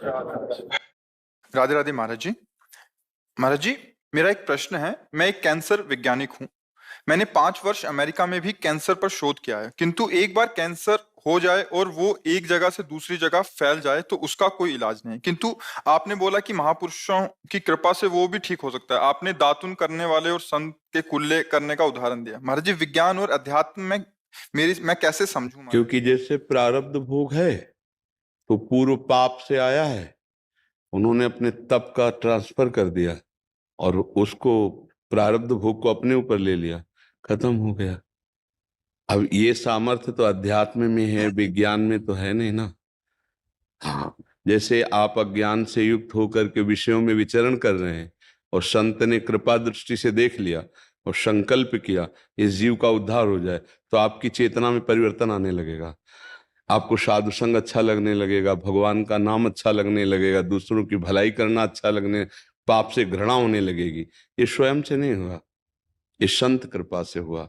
राधे राधे महाराज जी। महाराज जी, मेरा एक प्रश्न है। मैं एक कैंसर वैज्ञानिक हूँ। मैंने 5 वर्ष अमेरिका में भी कैंसर पर शोध किया है, किंतु एक बार कैंसर हो जाए और वो एक जगह से दूसरी जगह फैल जाए तो उसका कोई इलाज नहीं। किंतु आपने बोला कि महापुरुषों की कृपा से वो भी ठीक हो सकता है। आपने दातुन करने वाले और संत के कुल्ले करने का उदाहरण दिया। महाराज जी, विज्ञान और अध्यात्म में मैं कैसे समझूं महाराज? क्योंकि जैसे प्रारब्ध भोग है तो पूर्व पाप से आया है, उन्होंने अपने तप का ट्रांसफर कर दिया और उसको प्रारब्ध भोग को अपने ऊपर ले लिया, खत्म हो गया। अब ये सामर्थ्य तो अध्यात्म में है, विज्ञान में तो है नहीं ना। हाँ, जैसे आप अज्ञान से युक्त होकर के विषयों में विचरण कर रहे हैं और संत ने कृपा दृष्टि से देख लिया और संकल्प किया इस जीव का उद्धार हो जाए, तो आपकी चेतना में परिवर्तन आने लगेगा। आपको साधु संग अच्छा लगने लगेगा, भगवान का नाम अच्छा लगने लगेगा, दूसरों की भलाई करना अच्छा लगने, पाप से घृणा होने लगेगी। ये स्वयं से नहीं हुआ, ये संत कृपा से हुआ।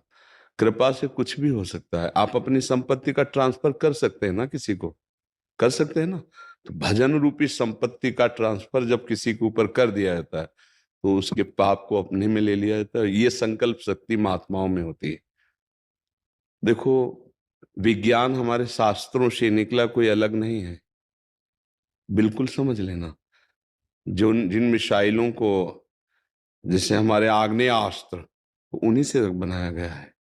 कृपा से कुछ भी हो सकता है। आप अपनी संपत्ति का ट्रांसफर कर सकते हैं ना, किसी को कर सकते हैं ना। तो भजन रूपी संपत्ति का ट्रांसफर जब किसी के ऊपर कर दिया जाता है तो उसके पाप को अपने में ले लिया जाता है। ये संकल्प शक्ति महात्माओं में होती है। देखो, विज्ञान हमारे शास्त्रों से निकला कोई अलग नहीं है, बिल्कुल समझ लेना। जो जिन मिसाइलों को, जैसे हमारे आग्नेयास्त्र, तो उन्हीं से बनाया गया है।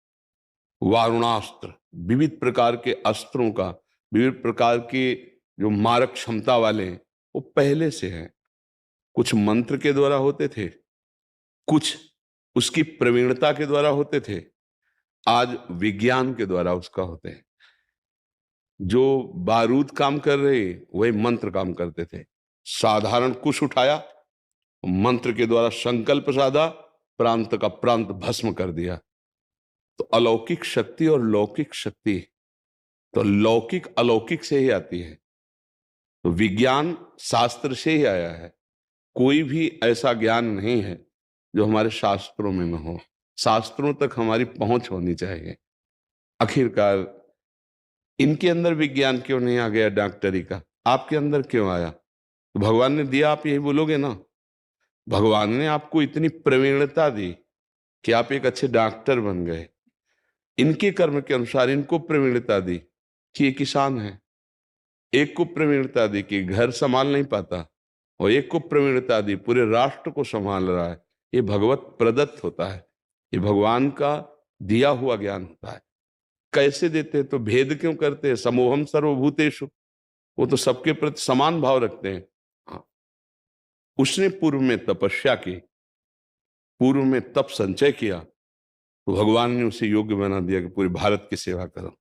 वारुणास्त्र, विविध प्रकार के अस्त्रों का, विविध प्रकार के जो मारक क्षमता वाले हैं, वो पहले से हैं। कुछ मंत्र के द्वारा होते थे, कुछ उसकी प्रवीणता के द्वारा होते थे, आज विज्ञान के द्वारा उसका होते हैं। जो बारूद काम कर रहे वही मंत्र काम करते थे। साधारण कुश उठाया, मंत्र के द्वारा संकल्प साधा, प्रांत का प्रांत भस्म कर दिया। तो अलौकिक शक्ति और लौकिक शक्ति तो लौकिक अलौकिक से ही आती है। तो विज्ञान शास्त्र से ही आया है। कोई भी ऐसा ज्ञान नहीं है जो हमारे शास्त्रों में न हो। शास्त्रों तक हमारी पहुंच होनी चाहिए। आखिरकार इनके अंदर विज्ञान क्यों नहीं आ गया डॉक्टरी का, आपके अंदर क्यों आया? तो भगवान ने दिया, आप यही बोलोगे ना। भगवान ने आपको इतनी प्रवीणता दी कि आप एक अच्छे डॉक्टर बन गए। इनके कर्म के अनुसार इनको प्रवीणता दी कि ये किसान है, एक को प्रवीणता दी कि घर संभाल नहीं पाता, और एक को प्रवीणता दी पूरे राष्ट्र को संभाल रहा है। ये भगवत प्रदत्त होता है, ये भगवान का दिया हुआ ज्ञान होता है। कैसे देते हैं? तो भेद क्यों करते हैं? समोहम सर्वभूतेषु, वो तो सबके प्रति समान भाव रखते हैं। हाँ, उसने पूर्व में तपस्या की, पूर्व में तप संचय किया, तो भगवान ने उसे योग्य बना दिया कि पूरे भारत की सेवा करो।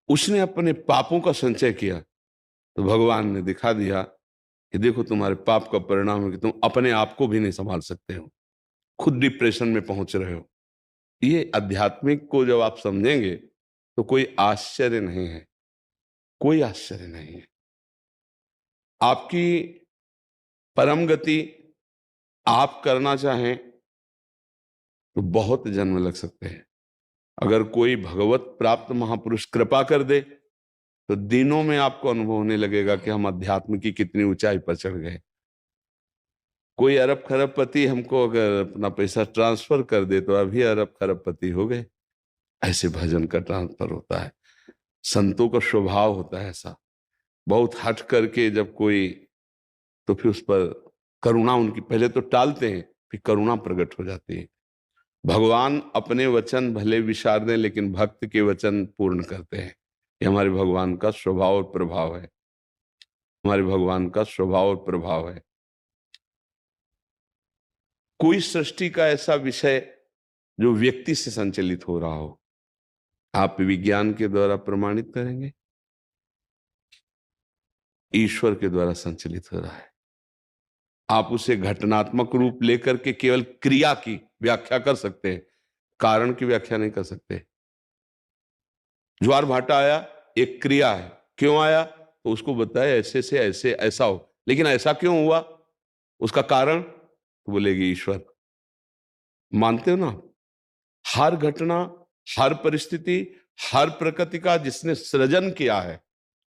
उसने अपने पापों का संचय किया तो भगवान ने दिखा दिया कि देखो, तुम्हारे पाप का परिणाम है कि तुम अपने आप को भी नहीं संभाल सकते हो, खुद डिप्रेशन में पहुंच रहे हो। ये आध्यात्मिक को जब आप समझेंगे तो कोई आश्चर्य नहीं है, कोई आश्चर्य नहीं है। आपकी परम गति आप करना चाहें तो बहुत जन्म लग सकते हैं। अगर कोई भगवत प्राप्त महापुरुष कृपा कर दे तो दिनों में आपको अनुभव होने लगेगा कि हम अध्यात्म की कितनी ऊंचाई पर चढ़ गए। कोई अरब खरबपति हमको अगर अपना पैसा ट्रांसफर कर दे तो अभी अरब खरबपति हो गए। ऐसे भजन का ट्रांसफर होता है, संतों का स्वभाव होता है ऐसा। बहुत हट करके जब कोई, तो फिर उस पर करुणा उनकी, पहले तो टालते हैं फिर करुणा प्रकट हो जाती है। भगवान अपने वचन भले विसार दें लेकिन भक्त के वचन पूर्ण करते हैं। ये हमारे भगवान का स्वभाव और प्रभाव है, हमारे भगवान का स्वभाव और प्रभाव है। कोई सृष्टि का ऐसा विषय जो व्यक्ति से संचालित हो रहा हो, आप विज्ञान के द्वारा प्रमाणित करेंगे? ईश्वर के द्वारा संचालित हो रहा है। आप उसे घटनात्मक रूप लेकर के केवल क्रिया की व्याख्या कर सकते हैं, कारण की व्याख्या नहीं कर सकते। ज्वार भाटा आया, एक क्रिया है, क्यों आया तो उसको बताया ऐसे से ऐसे ऐसा हो, लेकिन ऐसा क्यों हुआ, उसका कारण तो बोलेगी ईश्वर। मानते हो ना? हर घटना, हर परिस्थिति, हर प्रकृति का जिसने सृजन किया है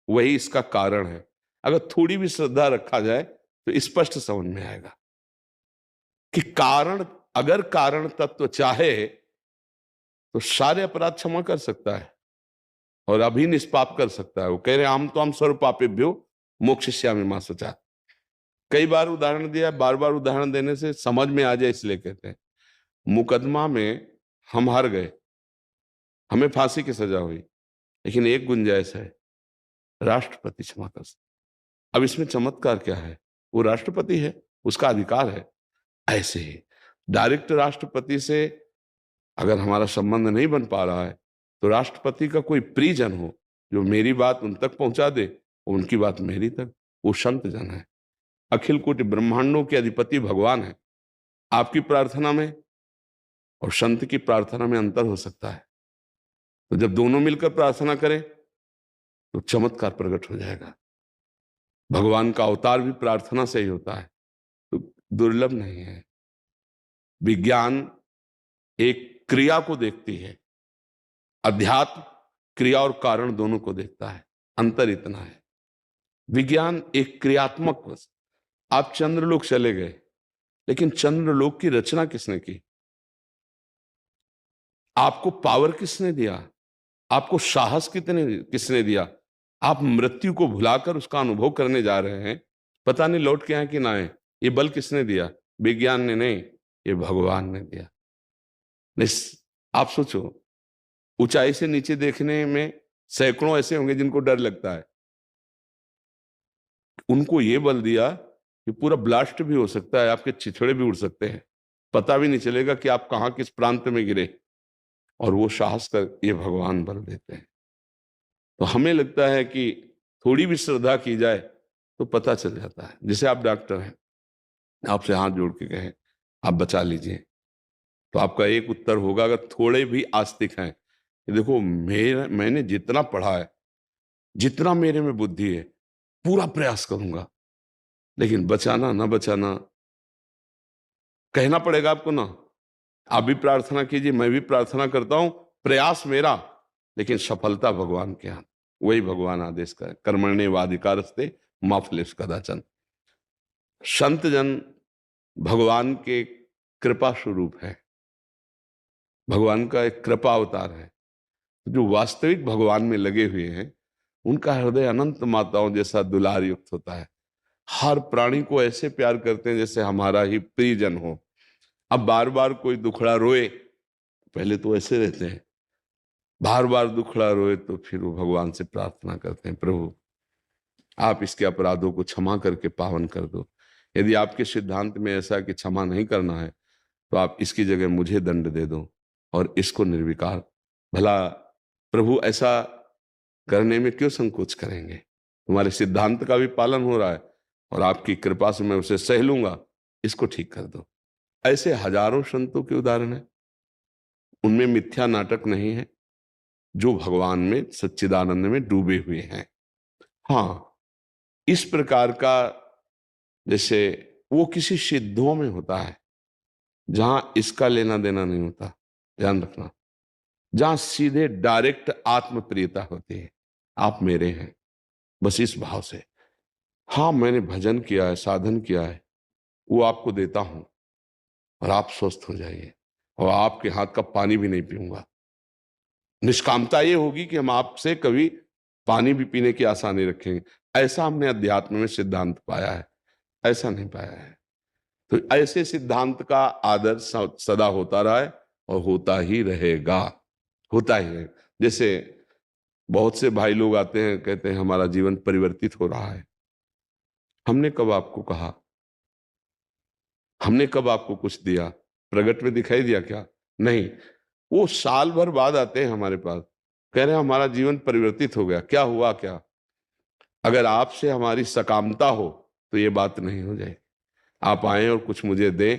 वही इसका कारण है। अगर थोड़ी भी श्रद्धा रखा जाए तो स्पष्ट समझ में आएगा कि अगर कारण तत्व चाहे तो सारे अपराध क्षमा कर सकता है और अभी निष्पाप कर सकता है। वो कह रहे हम सर्व पापेभ्यो मोक्षयिष्यामि मा शुचः। कई बार उदाहरण दिया, बार बार उदाहरण देने से समझ में आ जाए इसलिए कहते हैं। मुकदमा में हम हार गए, हमें फांसी की सजा हुई, लेकिन एक गुंजाइश है, राष्ट्रपति क्षमा कर सकते। अब इसमें चमत्कार क्या है? वो राष्ट्रपति है, उसका अधिकार है। ऐसे ही डायरेक्ट राष्ट्रपति से अगर हमारा संबंध नहीं बन पा रहा है तो राष्ट्रपति का कोई प्रियजन हो जो मेरी बात उन तक पहुंचा दे, उनकी बात मेरी तक, वो संत जन है। अखिल कोटि ब्रह्मांडों के अधिपति भगवान है। आपकी प्रार्थना में और संत की प्रार्थना में अंतर हो सकता है, तो जब दोनों मिलकर प्रार्थना करें तो चमत्कार प्रकट हो जाएगा। भगवान का अवतार भी प्रार्थना से ही होता है, तो दुर्लभ नहीं है। विज्ञान एक क्रिया को देखती है, अध्यात्म क्रिया और कारण दोनों को देखता है। अंतर इतना है, विज्ञान एक क्रियात्मक वस्तु। आप चंद्रलोक चले गए, लेकिन चंद्रलोक की रचना किसने की? आपको पावर किसने दिया? आपको साहस किसने दिया? आप मृत्यु को भुलाकर उसका अनुभव करने जा रहे हैं, पता नहीं लौट के आए कि ना आए। ये बल किसने दिया? विज्ञान ने नहीं, ये भगवान ने दिया। आप सोचो, ऊंचाई से नीचे देखने में सैकड़ों ऐसे होंगे जिनको डर लगता है, उनको ये बल दिया कि पूरा ब्लास्ट भी हो सकता है, आपके छिछड़े भी उड़ सकते हैं, पता भी नहीं चलेगा कि आप कहां किस प्रांत में गिरे, और वो साहस कर ये भगवान बल देते हैं। तो हमें लगता है कि थोड़ी भी श्रद्धा की जाए तो पता चल जाता है। जैसे आप डॉक्टर हैं, आपसे हाथ जोड़ के कहें आप बचा लीजिए, तो आपका एक उत्तर होगा, अगर थोड़े भी आस्तिक हैं, कि देखो मैंने जितना पढ़ा है, जितना मेरे में बुद्धि है, पूरा प्रयास करूंगा, लेकिन बचाना ना बचाना कहना पड़ेगा आपको ना। आप भी प्रार्थना कीजिए, मैं भी प्रार्थना करता हूं, प्रयास मेरा, लेकिन सफलता भगवान के हाथ। वही भगवान आदेश करे, कर्मण्येवाधिकारस्ते मा फलेषु कदाचन। संत जन भगवान के कृपा स्वरूप है, भगवान का एक कृपा अवतार है। जो वास्तविक भगवान में लगे हुए हैं, उनका हृदय अनंत माताओं जैसा दुलार युक्त होता है। हर प्राणी को ऐसे प्यार करते हैं जैसे हमारा ही प्रियजन हो। अब बार बार कोई दुखड़ा रोए, पहले तो ऐसे रहते हैं, बार बार दुखड़ा रोए तो फिर वो भगवान से प्रार्थना करते हैं, प्रभु आप इसके अपराधों को क्षमा करके पावन कर दो। यदि आपके सिद्धांत में ऐसा कि क्षमा नहीं करना है, तो आप इसकी जगह मुझे दंड दे दो और इसको निर्विकार। भला प्रभु ऐसा करने में क्यों संकोच करेंगे? तुम्हारे सिद्धांत का भी पालन हो रहा है और आपकी कृपा से मैं उसे सह लूंगा, इसको ठीक कर दो। ऐसे हजारों संतों के उदाहरण हैं, उनमें मिथ्या नाटक नहीं है, जो भगवान में सच्चिदानंद में डूबे हुए हैं। हाँ, इस प्रकार का जैसे वो किसी सिद्धों में होता है जहां इसका लेना देना नहीं होता, ध्यान रखना, जहां सीधे डायरेक्ट आत्म प्रियता होती है, आप मेरे हैं, बस इस भाव से। हाँ, मैंने भजन किया है, साधन किया है, वो आपको देता हूं और आप स्वस्थ हो जाइए, और आपके हाथ का पानी भी नहीं पीऊंगा। निष्कामता ये होगी कि हम आपसे कभी पानी भी पीने की आशा नहीं रखेंगे। ऐसा हमने अध्यात्म में सिद्धांत पाया है, ऐसा नहीं पाया है। तो ऐसे सिद्धांत का आदर सदा होता रहा है और होता ही रहेगा, होता ही रहेगा। जैसे बहुत से भाई लोग आते हैं, कहते हैं हमारा जीवन परिवर्तित हो रहा है। हमने कब आपको कहा? हमने कब आपको कुछ दिया? प्रगट में दिखाई दिया क्या? नहीं। वो साल भर बाद आते हैं हमारे पास, कह रहे हैं हमारा जीवन परिवर्तित हो गया। क्या हुआ? क्या? अगर आपसे हमारी सकामता हो तो ये बात नहीं हो जाए। आप आए और कुछ मुझे दें,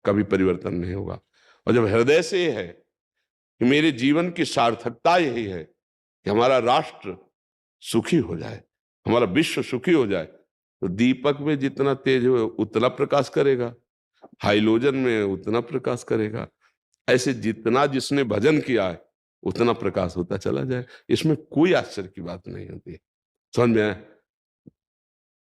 कभी परिवर्तन नहीं होगा। और जब हृदय से ये है कि मेरे जीवन की सार्थकता यही है कि हमारा राष्ट्र सुखी हो जाए, हमारा विश्व सुखी हो जाए, तो दीपक में जितना तेज हो उतना प्रकाश करेगा, हाइलोजन में उतना प्रकाश करेगा। ऐसे जितना जिसने भजन किया है उतना प्रकाश होता चला जाए। इसमें कोई आश्चर्य की बात नहीं होती। समझ में आया?